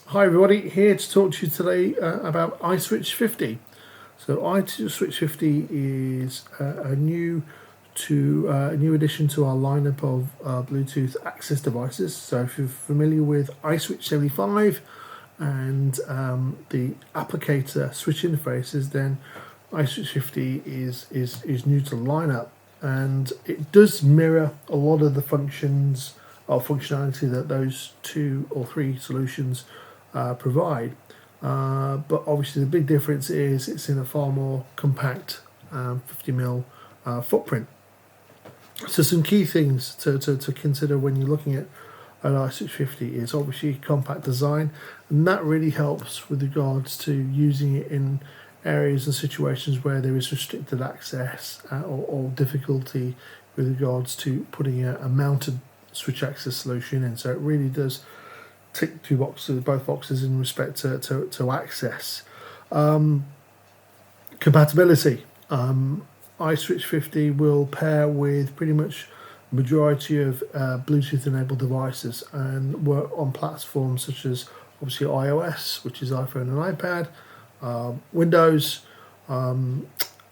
Hi everybody, here to talk to you today about iSwitch 50. So iSwitch 50 is a new addition to our lineup of Bluetooth access devices. So if you're familiar with iSwitch 75 and the applicator switch interfaces, then iSwitch 50 is new to the lineup, and it does mirror a lot of the functionality that those 2 or 3 solutions provide, but obviously the big difference is it's in a far more compact 50mm footprint. So some key things to consider when you're looking at an iSwitch 50 is obviously compact design, and that really helps with regards to using it in areas and situations where there is restricted access or difficulty with regards to putting a mounted switch access solution in. So it really does tick both boxes in respect to access. Compatibility. iSwitch 50 will pair with pretty much the majority of Bluetooth enabled devices and work on platforms such as obviously iOS, which is iPhone and iPad, Windows,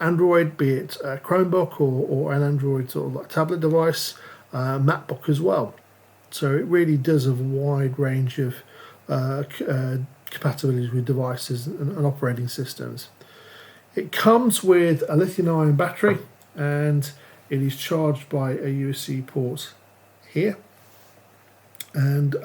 Android, be it a Chromebook or an Android sort of like tablet device, MacBook as well. So it really does have a wide range of compatibilities with devices and operating systems. It comes with a lithium-ion battery, and it is charged by a USB port here. And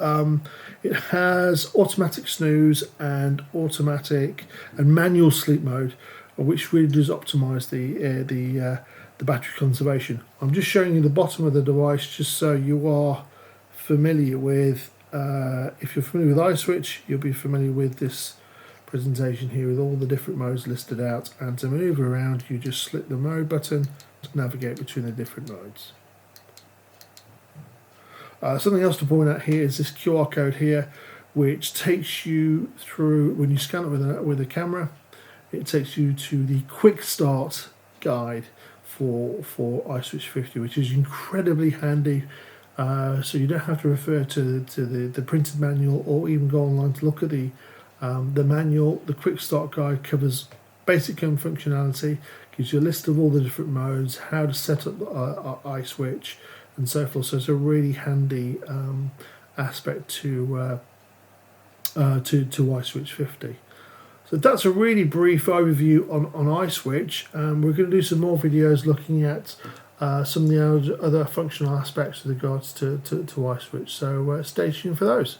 it has automatic snooze and automatic and manual sleep mode, which really does optimize the battery conservation. I'm just showing you the bottom of the device just so you are familiar with, if you're familiar with iSwitch, you'll be familiar with this presentation here with all the different modes listed out, and to move around you just slip the mode button to navigate between the different modes. Something else to point out here is this QR code here, which takes you through, when you scan it with a camera, it takes you to the quick start guide for iSwitch 50, which is incredibly handy. So you don't have to refer to the printed manual or even go online to look at the manual. The quick start guide covers basic functionality, gives you a list of all the different modes, how to set up iSwitch and so forth. So it's a really handy aspect to iSwitch 50. So that's a really brief overview on iSwitch. We're going to do some more videos looking at some of the other functional aspects with regards to iSwitch. So stay tuned for those.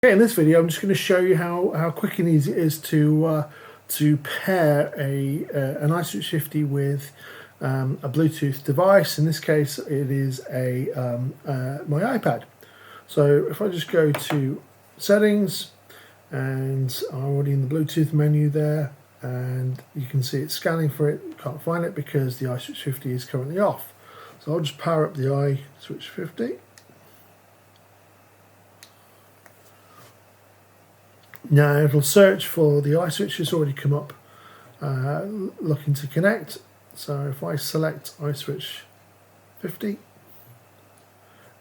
Okay, in this video I'm just going to show you how quick and easy it is to pair an iSwitch 50 with a Bluetooth device. In this case it is my iPad. So if I just go to settings, and I'm already in the Bluetooth menu there, and you can see it's scanning for it. Can't find it because the iSwitch 50 is currently off. So I'll just power up the iSwitch 50. Now it'll search for the iSwitch. It's already come up looking to connect. So if I select iSwitch 50,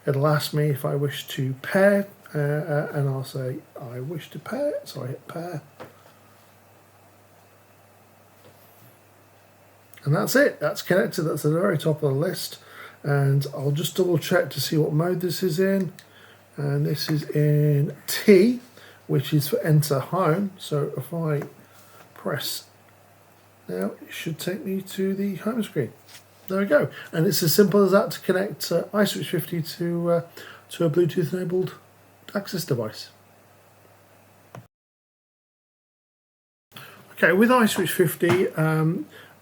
it'll ask me if I wish to pair, and I'll say I wish to pair, so I hit pair. And that's it, that's connected, that's at the very top of the list. And I'll just double check to see what mode this is in. And this is in T, which is for enter home. So if I press now, it should take me to the home screen. There we go. And it's as simple as that to connect iSwitch 50 to a Bluetooth enabled access device. Okay, with iSwitch 50,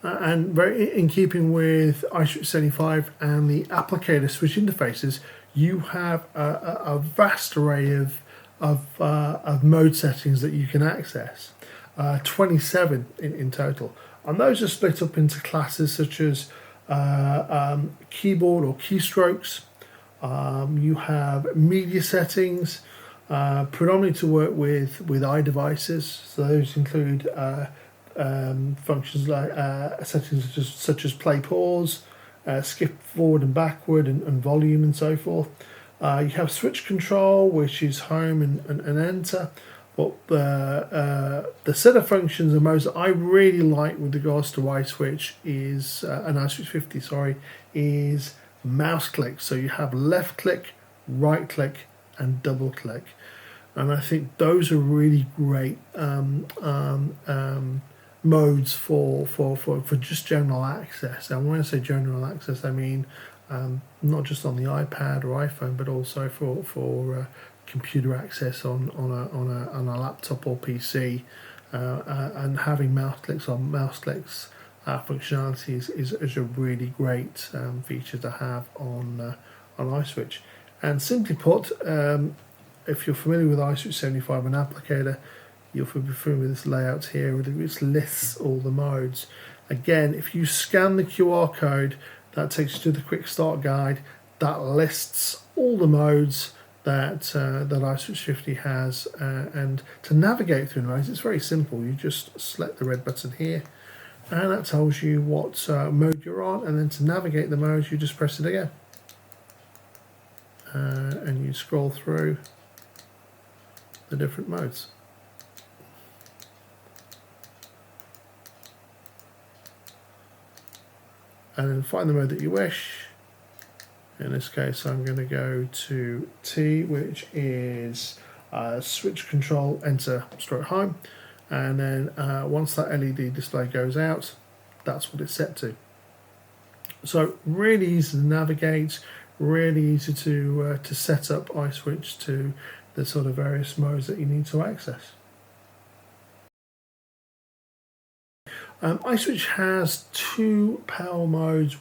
and very in keeping with iSwitch 75 and the applicator switch interfaces, you have a vast array of mode settings that you can access, 27 in total, and those are split up into classes such as keyboard or keystrokes. You have media settings, predominantly to work with iDevices. So those include functions like settings such as play pause, skip forward and backward, and volume and so forth. You have switch control, which is home and enter. But the set of functions and modes that I really like with regards to iSwitch is an iSwitch 50, sorry, is mouse click. So you have left click, right click, and double click, and I think those are really great modes for just general access. And when I say general access, I mean not just on the iPad or iPhone, but also for computer access on a laptop or PC, and having mouse clicks functionality is a really great feature to have on iSwitch. And simply put, if you're familiar with iSwitch 75 and applicator, you'll be familiar with this layout here, which lists all the modes. Again, if you scan the QR code, that takes you to the quick start guide. That lists all the modes that iSwitch 50 has, and to navigate through the modes, it's very simple. You just select the red button here, and that tells you what mode you're on, and then to navigate the modes, you just press it again, and you scroll through the different modes. And then find the mode that you wish. In this case, I'm going to go to T, which is switch control, enter, stroke home. And then once that LED display goes out, that's what it's set to. So really easy to navigate, really easy to set up iSwitch to the sort of various modes that you need to access. iSwitch has two power modes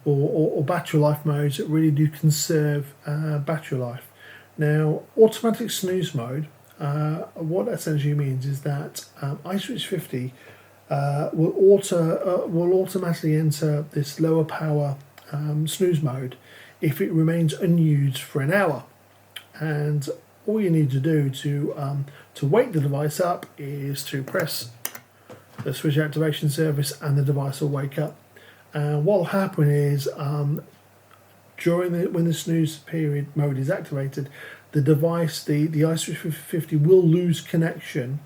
or battery life modes that really do conserve battery life. Now, automatic snooze mode, what that essentially means is that iSwitch 50 will automatically enter this lower power snooze mode if it remains unused for an hour. And all you need to do to wake the device up is to press the switch activation service, and the device will wake up. And what will happen is when the snooze period mode is activated, the device, the iSwitch 50 will lose connection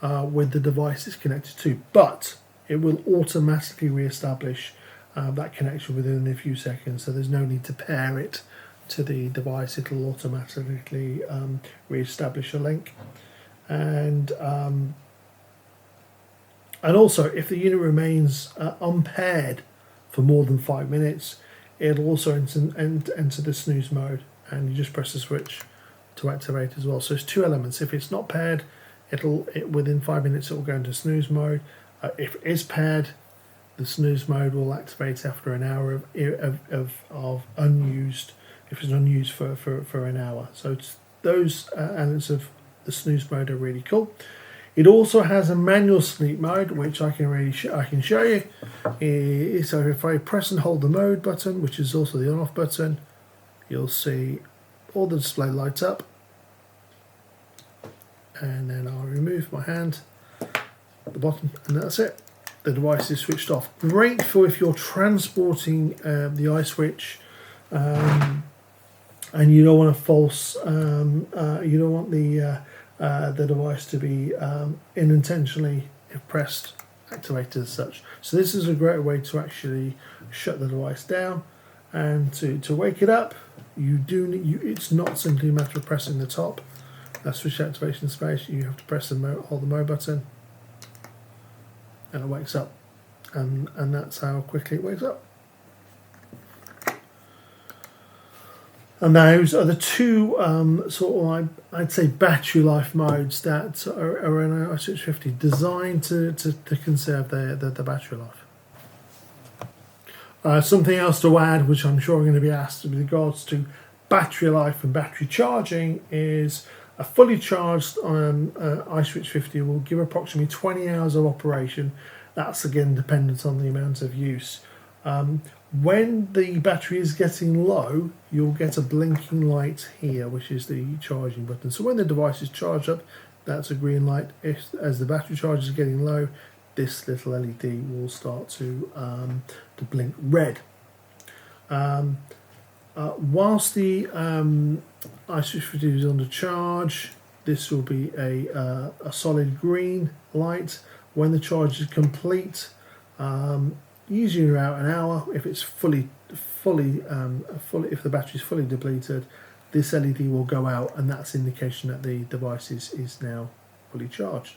with the device it's connected to, but it will automatically re-establish that connection within a few seconds. So there's no need to pair it to the device. It'll automatically re-establish a link. And also, if the unit remains unpaired for more than 5 minutes, it'll also enter the snooze mode, and you just press the switch to activate as well. So it's two elements. If it's not paired, within 5 minutes it will go into snooze mode. If it is paired, the snooze mode will activate after an hour of unused. If it's unused for an hour, so those elements of the snooze mode are really cool. It also has a manual sleep mode, which I can show you. So if I press and hold the mode button, which is also the on-off button, you'll see all the display lights up. And then I'll remove my hand at the bottom, and that's it. The device is switched off. Great for if you're transporting the iSwitch, and you don't want a false, you don't want the device to be unintentionally, if pressed, activated as such. So this is a great way to actually shut the device down, and to wake it up, it's not simply a matter of pressing the top switch activation space. You have to press hold the mode button, and it wakes up, and that's how quickly it wakes up. And those are the two I'd say battery life modes that are in iSwitch 50, designed to conserve the battery life. Something else to add, which I'm sure I'm going to be asked with regards to battery life and battery charging, is a fully charged iSwitch 50 will give approximately 20 hours of operation. That's again dependent on the amount of use. When the battery is getting low, you'll get a blinking light here, which is the charging button. So when the device is charged up, that's a green light. As the battery charge is getting low, this little LED will start to blink red. Whilst the iSwitch 50 is under charge, this will be a solid green light. When the charge is complete, usually around an hour, if it's fully, if the battery is fully depleted, this LED will go out, and that's indication that the device is now fully charged.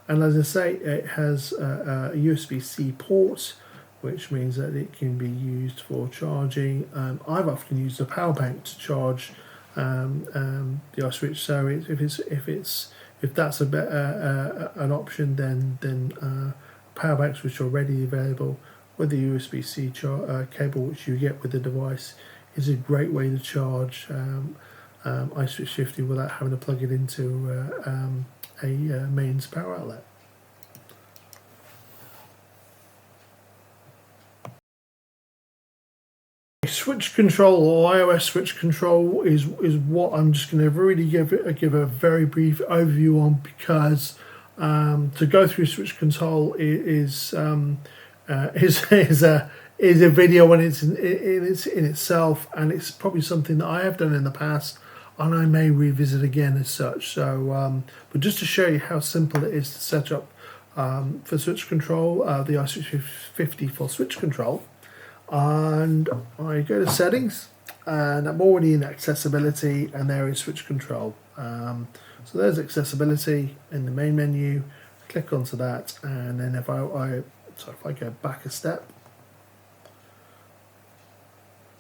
And as I say, it has a USB-C port, which means that it can be used for charging. I've often used a power bank to charge the iSwitch. So if that's an option, then power banks which are already available with the USB-C cable, which you get with the device, is a great way to charge iSwitch 50 without having to plug it into a mains power outlet. Switch control, or iOS switch control, is what I'm just going to really give a very brief overview on, because to go through switch control is a video in itself, and it's probably something that I have done in the past, and I may revisit again as such. So, but just to show you how simple it is to set up for switch control, the iSwitch 50 for switch control. And I go to settings, and I'm already in accessibility, and there is switch control. So there's accessibility in the main menu. Click onto that, and then if I go back a step,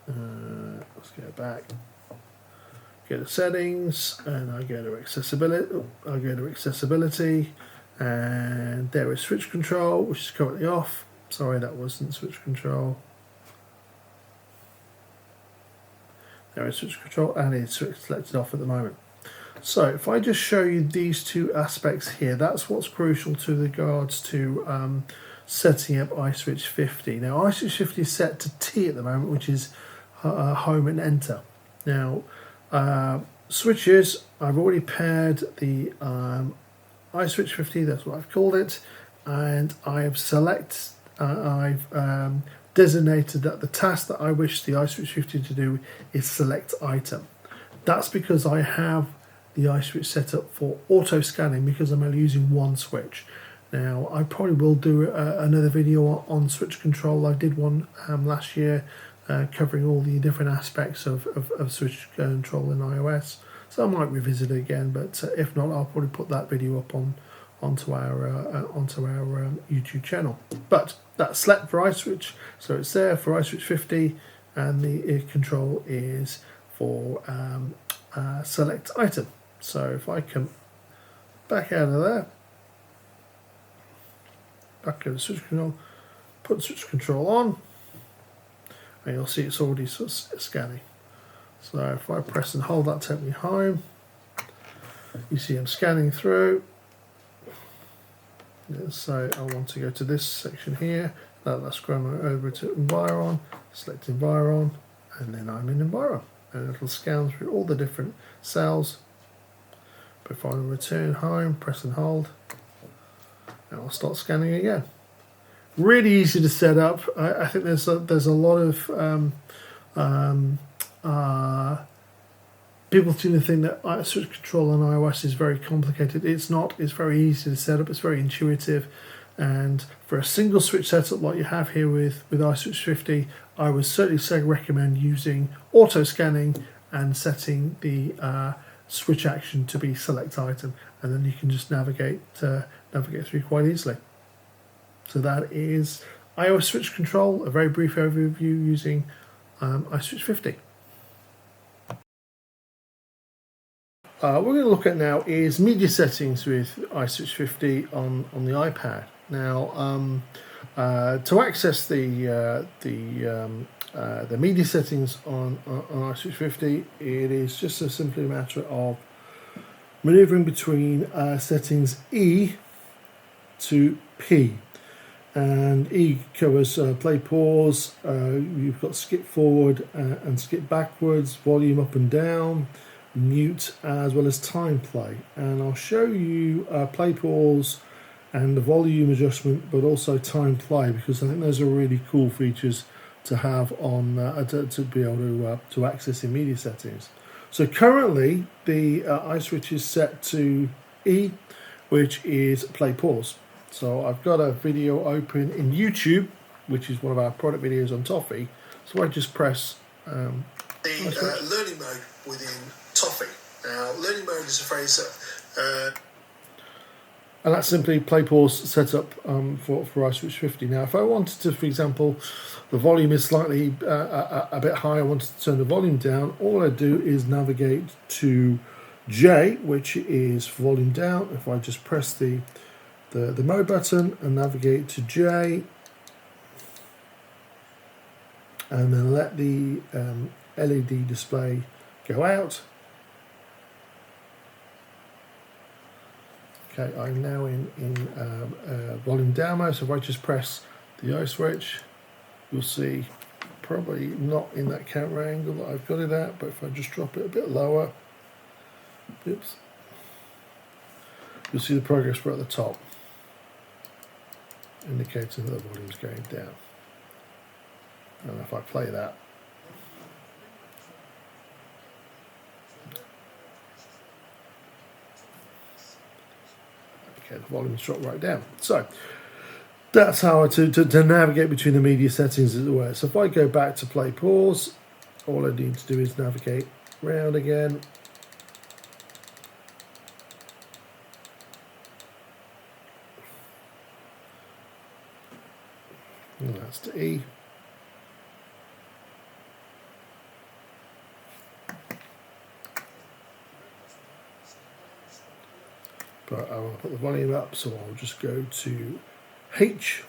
let's go back. Go to settings, and I go to accessibility. And there is switch control, which is currently off. Sorry, that wasn't switch control. There is switch control, and it's selected off at the moment. So if I just show you these two aspects here, that's what's crucial to regards to setting up iSwitch 50. Now iSwitch 50 is set to T at the moment, which is home and enter. Now switches, I've already paired the iSwitch 50, that's what I've called it, and I've designated that the task that I wish the iSwitch 50 to do is select item. That's because I have the iSwitch set up for auto scanning, because I'm only using one switch. Now I probably will do another video on switch control. I did one last year covering all the different aspects of switch control in iOS, so I might revisit it again, but if not, I'll probably put that video up onto our YouTube channel. But that's select for iSwitch, so it's there for iSwitch 50, and the control is for select item. So if I come back out of there, back to the switch control, put switch control on, and you'll see it's already scanning. So if I press and hold, that takes me home. You see I'm scanning through. So I want to go to this section here. Let's go over to Environ, select Environ, and then I'm in Environ, and it'll scan through all the different cells. Before I return home, press and hold, and I'll start scanning again. Really easy to set up. I think there's a lot of people seem to think that switch control on iOS is very complicated. It's not. It's very easy to set up. It's very intuitive. And for a single switch setup like you have here with iSwitch 50, I would certainly recommend using auto scanning and setting the switch action to be select item, and then you can just navigate through quite easily. So that is iOS switch control, a very brief overview using iSwitch 50. What we're going to look at now is media settings with iSwitch 50 on the iPad. Now, to access the media settings on iSwitch 50, it is just a simply matter of maneuvering between settings E to P. And E covers play, pause, you've got skip forward and skip backwards, volume up and down, mute, as well as time play. And I'll show you play, pause and the volume adjustment, but also time play, because I think those are really cool features to have on to be able to access in media settings. So currently the iSwitch is set to E, which is play pause. So I've got a video open in YouTube, which is one of our product videos on Toffee. So I just press the learning mode within Toffee. Now, learning mode is a phrase that and that's simply play pause set up for iSwitch 50. Now, if I wanted to, for example, the volume is slightly a bit high, I wanted to turn the volume down, all I do is navigate to J, which is volume down. If I just press the mode button and navigate to J, and then let the LED display go out. Okay, I'm now in volume down mode, so if I just press the iSwitch, you'll see probably not in that camera angle that I've got it at, but if I just drop it a bit lower, oops, you'll see the progress bar at the top, indicating that the volume's going down. And if I play that, okay, the volume's dropped right down. So that's how to navigate between the media settings, as it were. So if I go back to play pause, all I need to do is navigate round again. And that's to E. But I want to put the volume up, so I'll just go to H.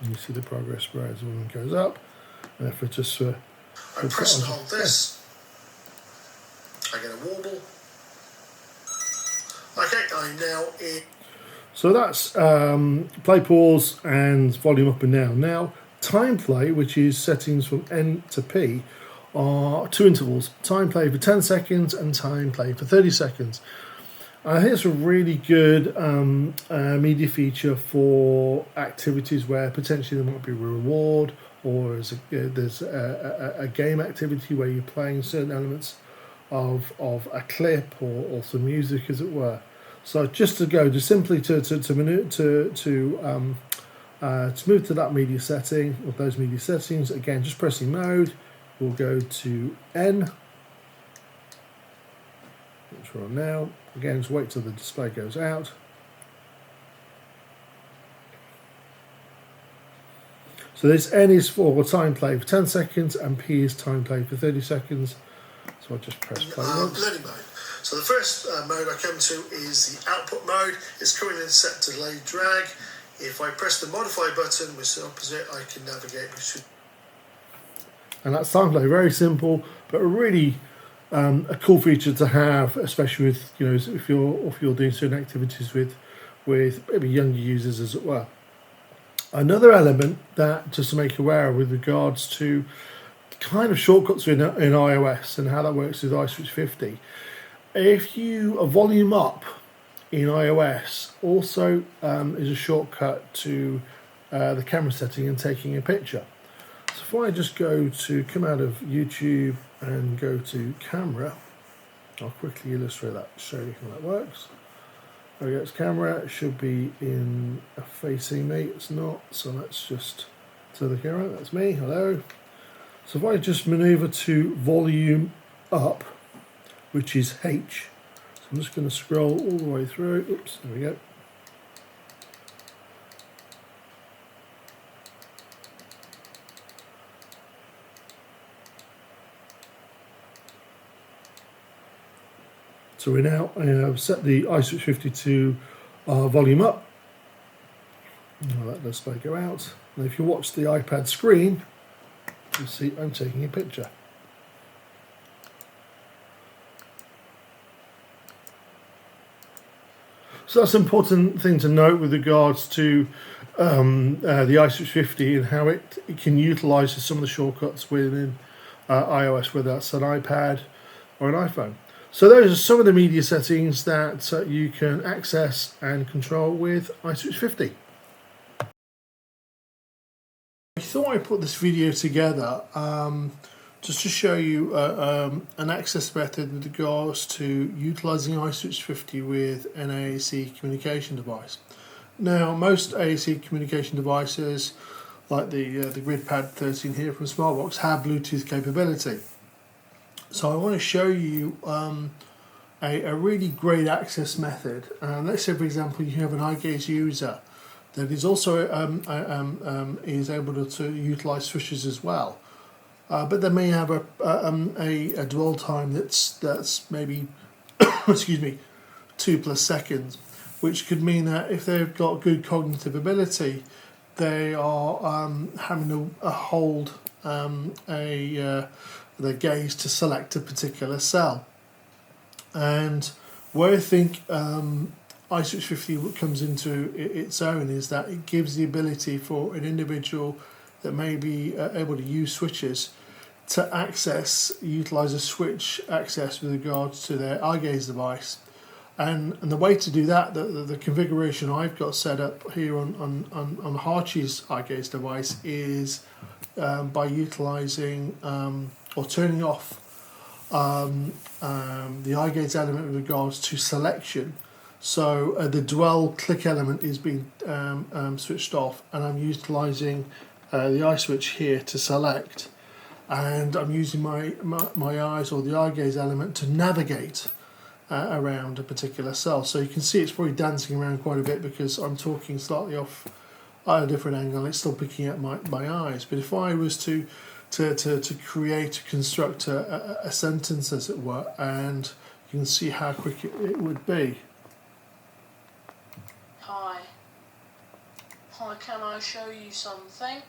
And you see the progress bar as the one goes up. And if I just I press and hold this, I get a warble. Okay, I'm now in. So that's play, pause, and volume up and down. Now, time play, which is settings from N to P, are two intervals. Time play for 10 seconds and time play for 30 seconds. I think it's a really good media feature for activities where potentially there might be a reward, or there's a game activity where you're playing certain elements of a clip or some music, as it were. So just simply to move to that media setting, or those media settings, again, just pressing mode, we'll go to N, which we're on now. Again, just wait till the display goes out. So this N is for time play for 10 seconds and P is time play for 30 seconds. So I'll just press play once. Learning mode. So the first mode I come to is the output mode. It's currently set to delay drag. If I press the modify button, which is the opposite, I can navigate between. And that's time play, very simple, but really a cool feature to have, especially with, you know, if you're doing certain activities with maybe younger users, as it were. Another element that just to make you aware with regards to kind of shortcuts in iOS and how that works with iSwitch 50. If you volume up in iOS, also is a shortcut to the camera setting and taking a picture. So if I just come out of YouTube and go to camera, I'll quickly illustrate that, show you how that works. There we go, it's camera, it should be in facing me, it's not, so let's just turn the camera, that's me, hello. So if I just maneuver to volume up, which is H, so I'm just going to scroll all the way through, oops, there we go. So we now set the iSwitch 50 to volume up. I'll let the display go out. And if you watch the iPad screen, you'll see I'm taking a picture. So that's an important thing to note with regards to the iSwitch 50 and how it can utilise some of the shortcuts within iOS, whether that's an iPad or an iPhone. So those are some of the media settings that you can access and control with iSwitch 50. I thought I'd put this video together just to show you an access method with regards to utilising iSwitch 50 with an AAC communication device. Now, most AAC communication devices, like the GridPad 13 here from Smartbox, have Bluetooth capability. So I want to show you a really great access method. Let's say, for example, you have an iGaze user that is also is able to utilise switches as well, but they may have a dwell time that's maybe excuse me 2+ seconds, which could mean that if they've got good cognitive ability, they are having to hold their gaze to select a particular cell. And where I think iSwitch 50 comes into its own is that it gives the ability for an individual that may be able to use switches to utilise a switch access with regards to their iGaze device. And the way to do that, the configuration I've got set up here on Harchie's iGaze device is by utilising or turning off the iGaze element with regards to selection. So the dwell click element is being switched off, and I'm utilising the iSwitch here to select, and I'm using my eyes or the iGaze element to navigate around a particular cell. So you can see it's probably dancing around quite a bit because I'm talking slightly off at a different angle. It's still picking up my eyes. But if I was to construct a sentence, as it were, and you can see how quick it would be. Hi, can I show you something?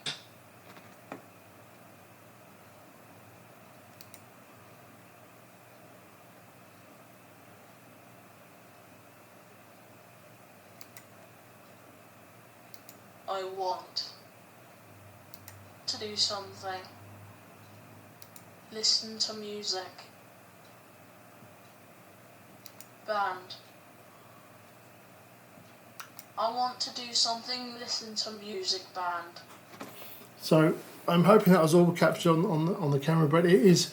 I want to do something. Listen to music. Band. I want to do something, listen to music, band. So I'm hoping that was all captured on the camera, but it is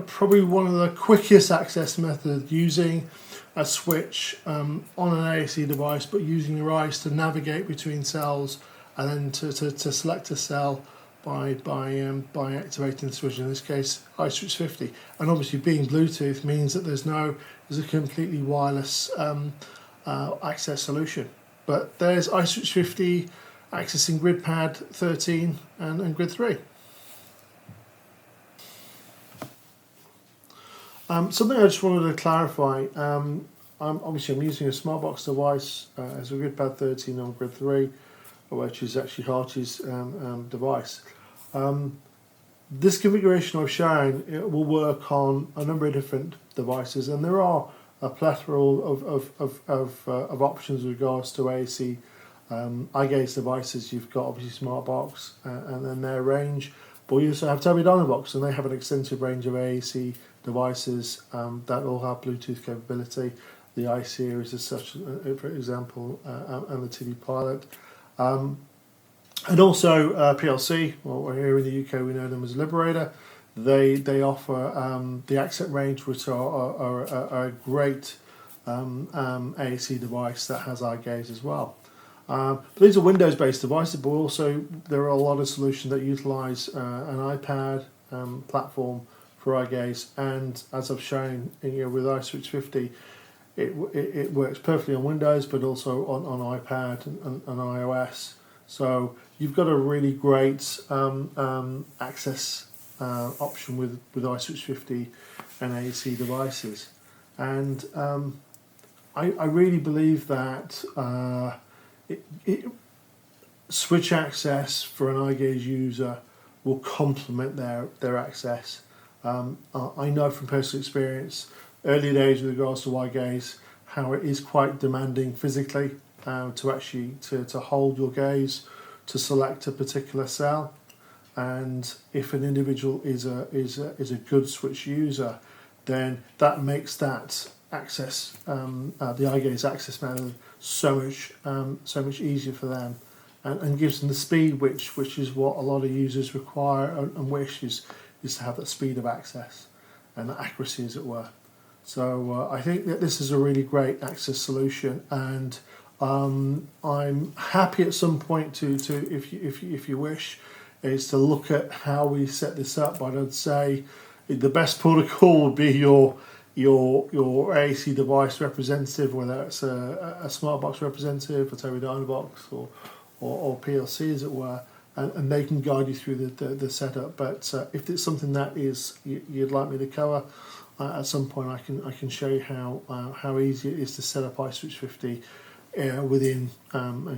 probably one of the quickest access methods, using a switch on an AAC device, but using your eyes to navigate between cells and then to select a cell by activating the switch. In this case, iSwitch 50, and obviously being Bluetooth means that there's a completely wireless access solution. But there's iSwitch 50 accessing GridPad 13 and Grid 3. Something I just wanted to clarify. I'm using a Smartbox device as a GridPad 13 on Grid 3, which is actually Harchie's device. This configuration I've shown, it will work on a number of different devices, and there are a plethora of options with regards to AAC iGaze devices. You've got obviously Smartbox and then their range, but we also have Tobii Dynavox, and they have an extensive range of AAC devices that all have Bluetooth capability. The iSeries as such, for example, and the TV Pilot. And also PLC, well, here in the UK we know them as Liberator. They offer the Accent range, which are a great AAC device that has iGaze as well. But these are Windows-based devices, but also there are a lot of solutions that utilise an iPad platform for iGaze, and as I've shown with iSwitch 50, it works perfectly on Windows, but also on iPad and iOS. So you've got a really great access option with iSwitch 50 and AAC devices, and I really believe that switch access for an iGaze user will complement their access. I know from personal experience, early days with regards to iGaze, how it is quite demanding physically, to actually to hold your gaze, to select a particular cell, and if an individual is a good switch user, then that makes that access, the eye gaze access method, so much easier for them, and gives them the speed which is what a lot of users require and wish is to have that speed of access and that accuracy, as it were. So I think that this is a really great access solution, and I'm happy at some point to if you wish, is to look at how we set this up. But I'd say the best protocol would be your AAC device representative, whether it's a smart box representative, a Tobii Dynavox, or PLC, as it were, and they can guide you through the setup. But if it's something that you'd like me to cover, at some point I can show you how easy it is to set up iSwitch 50 within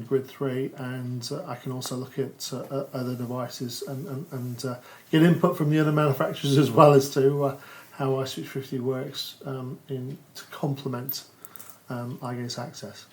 Grid 3, and I can also look at other devices and get input from the other manufacturers as well as to how iSwitch 50 works to complement eye gaze access.